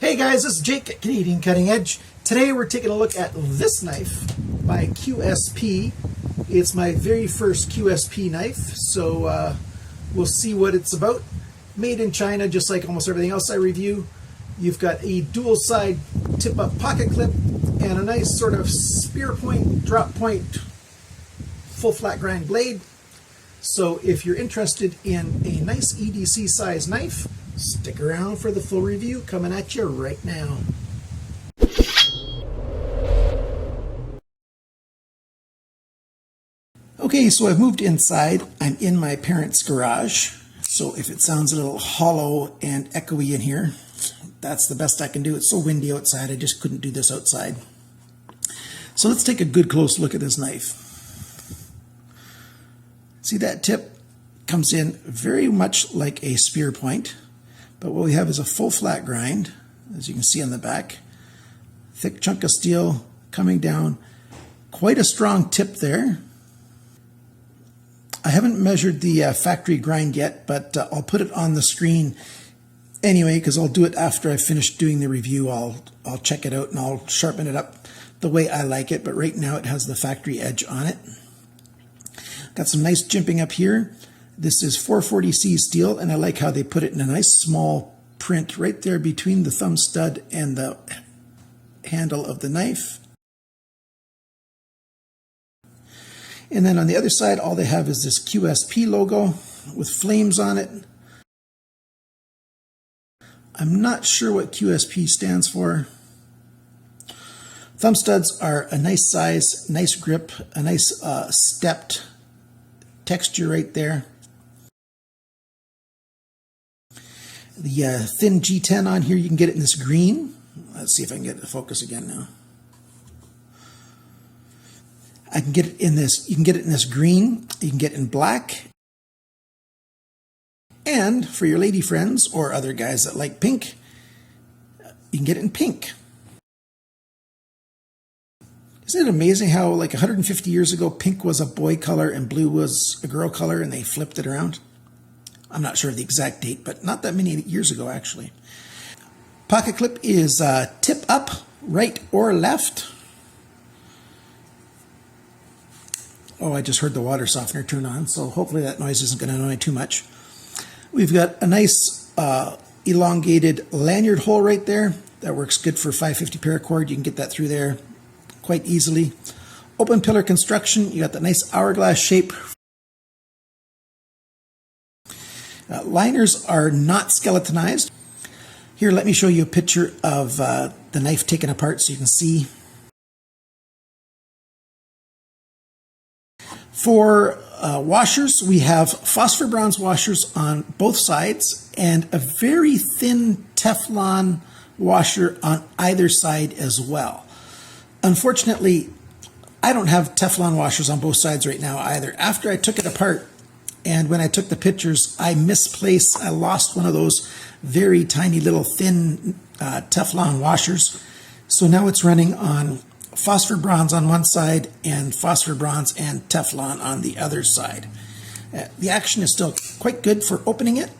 Hey guys, this is Jake at Canadian Cutting Edge. Today we're taking a look at this knife by QSP. It's my very first QSP knife, so we'll see what it's about. Made in China, just like almost everything else I review. You've got a dual side tip-up pocket clip and a nice sort of spear point, drop point, full flat grind blade. So if you're interested in a nice EDC size knife, stick around for the full review coming at you right now. Okay, so I've moved inside. I'm in my parents' garage. So if it sounds a little hollow and echoey in here, that's the best I can do. It's so windy outside, I just couldn't do this outside. So let's take a good close look at this knife. See, that tip comes in very much like a spear point, but what we have is a full flat grind, as you can see on the back. Thick chunk of steel coming down, quite a strong tip there. I haven't measured the factory grind yet, but I'll put it on the screen anyway, because I'll do it after I've finished doing the review. I'll check it out and I'll sharpen it up the way I like it, but right now it has the factory edge on it. Got some nice jimping up here. This is 440C steel, and I like how they put it in a nice small print right there between the thumb stud and the handle of the knife. And then on the other side, all they have is this QSP logo with flames on it. I'm not sure what QSP stands for. Thumb studs are a nice size, nice grip, a nice stepped texture right there. The thin G10 on here, you can get it in this green. Let's see if I can get it to focus again now. I can get it in this, you can get it in this green, you can get it in black. And for your lady friends or other guys that like pink, you can get it in pink. Isn't it amazing how like 150 years ago, pink was a boy color and blue was a girl color and they flipped it around? I'm not sure of the exact date, but not that many years ago actually. Pocket clip is tip up, right or left. Oh, I just heard the water softener turn on, so hopefully that noise isn't going to annoy too much. We've got a nice elongated lanyard hole right there. That works good for 550 paracord. You can get that through there quite easily. Open pillar construction. You got that nice hourglass shape. Liners are not skeletonized. Here, let me show you a picture of the knife taken apart so you can see. For washers, we have phosphor bronze washers on both sides and a very thin Teflon washer on either side as well. Unfortunately, I don't have Teflon washers on both sides right now either. After I took it apart and when I took the pictures, I lost one of those very tiny little thin Teflon washers. So now it's running on phosphor bronze on one side and phosphor bronze and Teflon on the other side. The action is still quite good for opening it,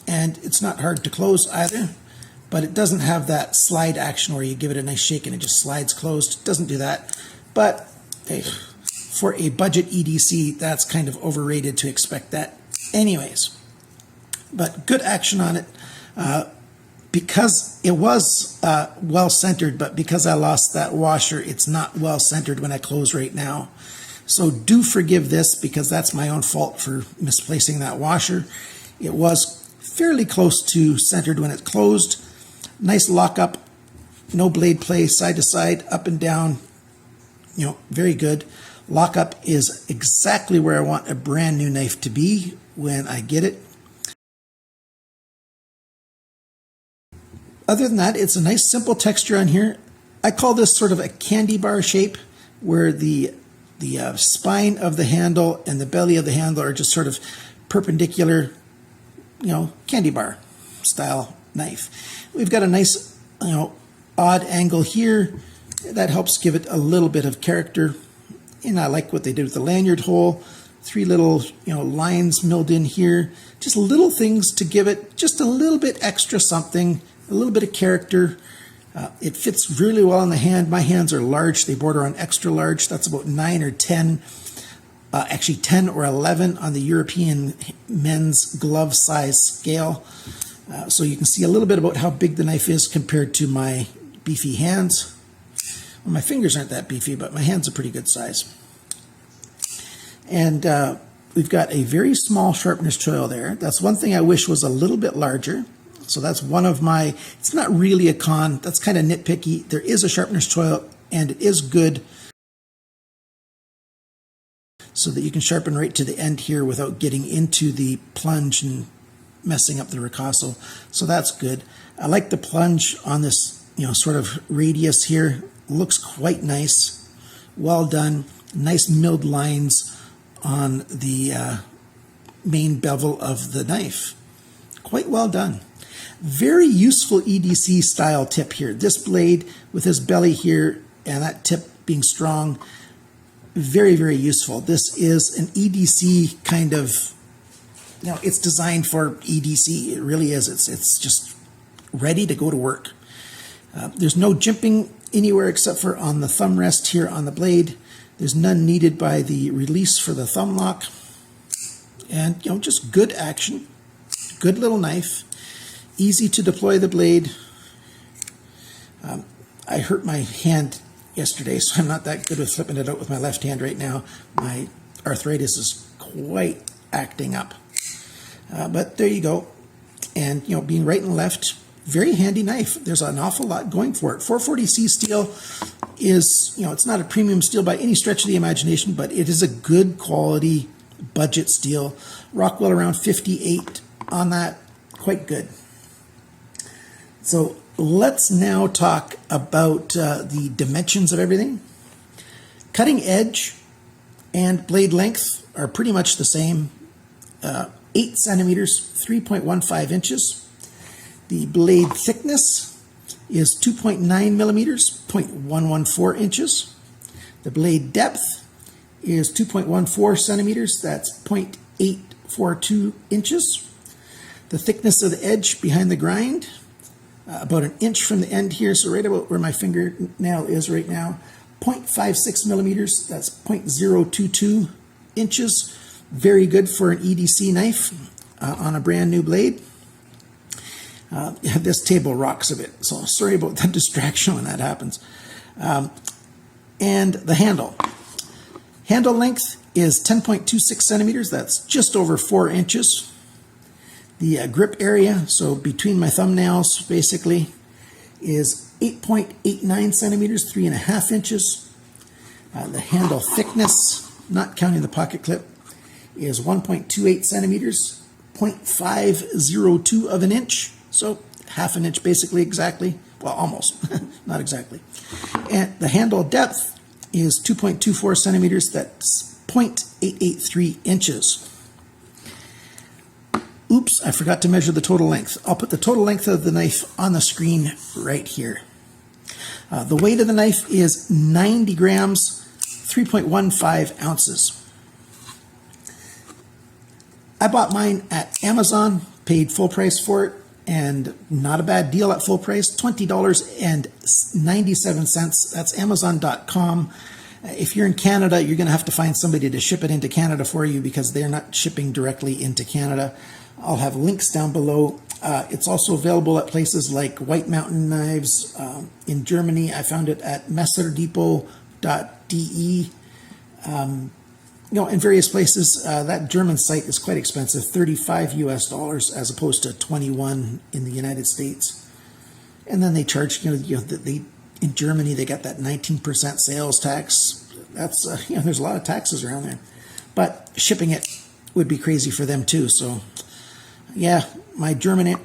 and it's not hard to close either, but it doesn't have that slide action where you give it a nice shake and it just slides closed. It doesn't do that, but hey, for a budget EDC, that's kind of overrated to expect that anyways. But good action on it. Because it was well centered, but because I lost that washer, it's not well centered when I close right now. So do forgive this because that's my own fault for misplacing that washer. It was fairly close to centered when it closed. Nice lockup, no blade play, side to side, up and down, you know, very good. Lockup is exactly where I want a brand new knife to be when I get it. Other than that, it's a nice simple texture on here. I call this sort of a candy bar shape where the spine of the handle and the belly of the handle are just sort of perpendicular, you know, candy bar style knife. We've got a nice, you know, odd angle here. That helps give it a little bit of character. And I like what they did with the lanyard hole. 3 little, lines milled in here. Just little things to give it just a little bit extra something, a little bit of character. It fits really well in the hand. My hands are large. They border on extra large. That's about 9 or 10, actually 10 or 11 on the European men's glove size scale. So you can see a little bit about how big the knife is compared to my beefy hands. Well, my fingers aren't that beefy, but my hands are pretty good size. And we've got a very small sharpener's choil there. That's one thing I wish was a little bit larger. So that's one of my, it's not really a con. That's kind of nitpicky. There is a sharpener's choil, and it is good so that you can sharpen right to the end here without getting into the plunge and messing up the ricasso. So that's good. I like the plunge on this, sort of radius here. Looks quite nice. Well done. Nice milled lines on the main bevel of the knife. Quite well done. Very useful EDC style tip here. This blade with this belly here and that tip being strong, very, very useful. This is an EDC kind of, it's designed for EDC. It really is. It's just ready to go to work. There's no jimping anywhere except for on the thumb rest here on the blade. There's none needed by the release for the thumb lock. And, just good action. Good little knife. Easy to deploy the blade. I hurt my hand yesterday, so I'm not that good with flipping it out with my left hand right now. My arthritis is quite acting up. But there you go. And, being right and left, very handy knife. There's an awful lot going for it. 440C steel is, it's not a premium steel by any stretch of the imagination, but it is a good quality budget steel. Rockwell around 58 on that. Quite good. So let's now talk about the dimensions of everything. Cutting edge and blade length are pretty much the same. 8 centimeters, 3.15 inches. The blade thickness is 2.9 millimeters, 0.114 inches. The blade depth is 2.14 centimeters, that's 0.842 inches. The thickness of the edge behind the grind, about an inch from the end here, so right about where my fingernail is right now, 0.56 millimeters, that's 0.022 inches. Very good for an EDC knife on a brand new blade. This table rocks a bit, so sorry about that distraction when that happens. And the handle. Handle length is 10.26 centimeters, that's just over 4 inches. The grip area, so between my thumbnails basically, is 8.89 centimeters, 3.5 inches. The handle thickness, not counting the pocket clip, is 1.28 centimeters, 0.502 of an inch. So half an inch basically exactly, well almost, not exactly. And the handle depth is 2.24 centimeters, that's 0.883 inches. Oops, I forgot to measure the total length. I'll put the total length of the knife on the screen right here. The weight of the knife is 90 grams, 3.15 ounces. I bought mine at Amazon, paid full price for it, and not a bad deal at full price, $20.97. That's Amazon.com. If you're in Canada, you're going to have to find somebody to ship it into Canada for you because they're not shipping directly into Canada. I'll have links down below. It's also available at places like White Mountain Knives in Germany. I found it at messerdepot.de. In various places. That German site is quite expensive, $35 US as opposed to 21 in the United States. And then they charge, in Germany they got that 19% sales tax. That's there's a lot of taxes around there, but shipping it would be crazy for them too. So yeah, my Germany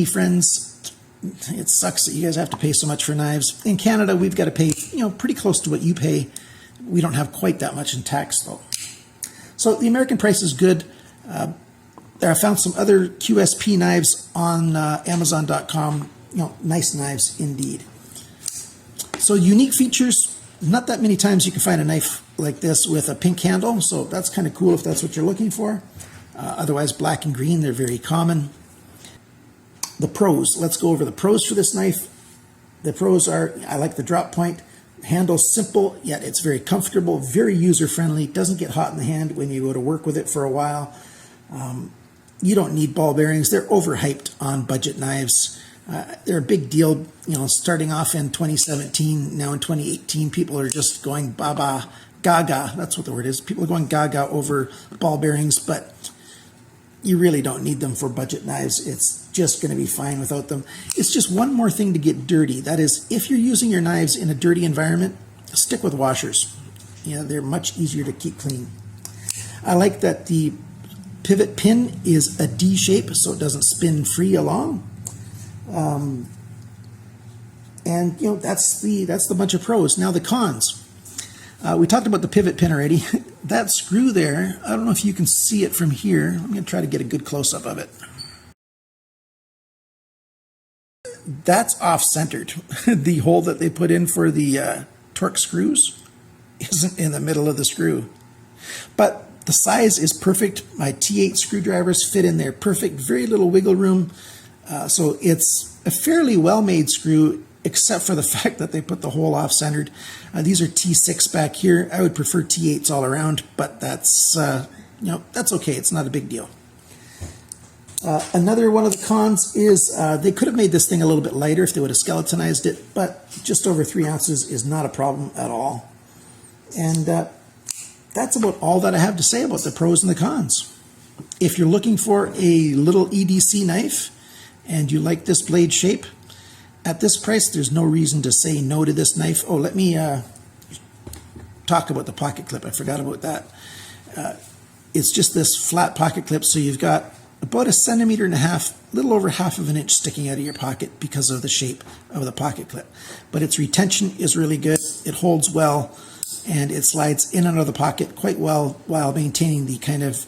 friends, it sucks that you guys have to pay so much for knives. In Canada, we've got to pay pretty close to what you pay. We don't have quite that much in tax though. So the American price is good. I found some other QSP knives on Amazon.com. Nice knives indeed. So unique features. Not that many times you can find a knife like this with a pink handle, so that's kind of cool if that's what you're looking for. Otherwise, black and green, they're very common. The pros. Let's go over the pros for this knife. The pros are, I like the drop point. Handle's simple, yet it's very comfortable, very user-friendly, doesn't get hot in the hand when you go to work with it for a while. You don't need ball bearings. They're overhyped on budget knives. They're a big deal, you know, starting off in 2017, now in 2018, people are just going baba, gaga, that's what the word is. People are going gaga over ball bearings, but you really don't need them for budget knives. It's just going to be fine without them. It's just one more thing to get dirty. That is, if you're using your knives in a dirty environment, stick with washers. You know, they're much easier to keep clean. I like that the pivot pin is a D shape, so it doesn't spin free along. And you know, that's the bunch of pros. Now the cons. We talked about the pivot pin already. That screw there, I don't know if you can see it from here. I'm going to try to get a good close-up of it. That's off-centered. The hole that they put in for the torque screws isn't in the middle of the screw. But the size is perfect. My T8 screwdrivers fit in there perfect. Very little wiggle room. So it's a fairly well-made screw, except for the fact that they put the hole off-centered. These are T6 back here. I would prefer T8s all around, but that's, you know, that's okay. It's not a big deal. Another one of the cons is they could have made this thing a little bit lighter if they would have skeletonized it, but just over 3 ounces is not a problem at all. And that's about all that I have to say about the pros and the cons. If you're looking for a little EDC knife and you like this blade shape, at this price, there's no reason to say no to this knife. Oh, let me talk about the pocket clip. I forgot about that. It's just this flat pocket clip, so you've got about 1.5 centimeters, a little over half of an inch sticking out of your pocket because of the shape of the pocket clip. But its retention is really good. It holds well, and it slides in and out of the pocket quite well while maintaining the kind of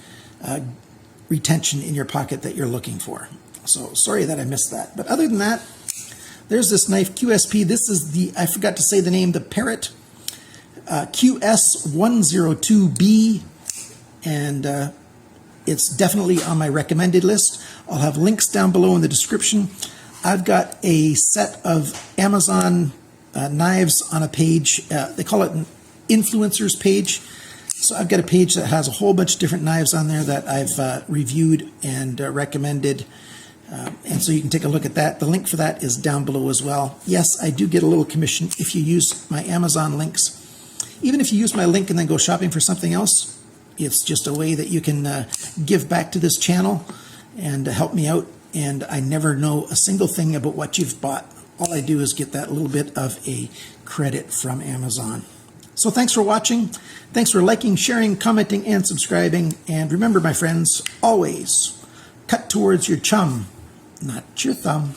retention in your pocket that you're looking for. So sorry that I missed that. But other than that, there's this knife, QSP. This is the, I forgot to say the name, the Parrot QS102B. And it's definitely on my recommended list. I'll have links down below in the description. I've got a set of Amazon knives on a page. They call it an influencers page. So I've got a page that has a whole bunch of different knives on there that I've reviewed and recommended. And so you can take a look at that. The link for that is down below as well. Yes, I do get a little commission if you use my Amazon links. Even if you use my link and then go shopping for something else, it's just a way that you can give back to this channel and help me out. And I never know a single thing about what you've bought. All I do is get that little bit of a credit from Amazon. So thanks for watching. Thanks for liking, sharing, commenting, and subscribing. And remember, my friends, always cut towards your chum, not your thumb.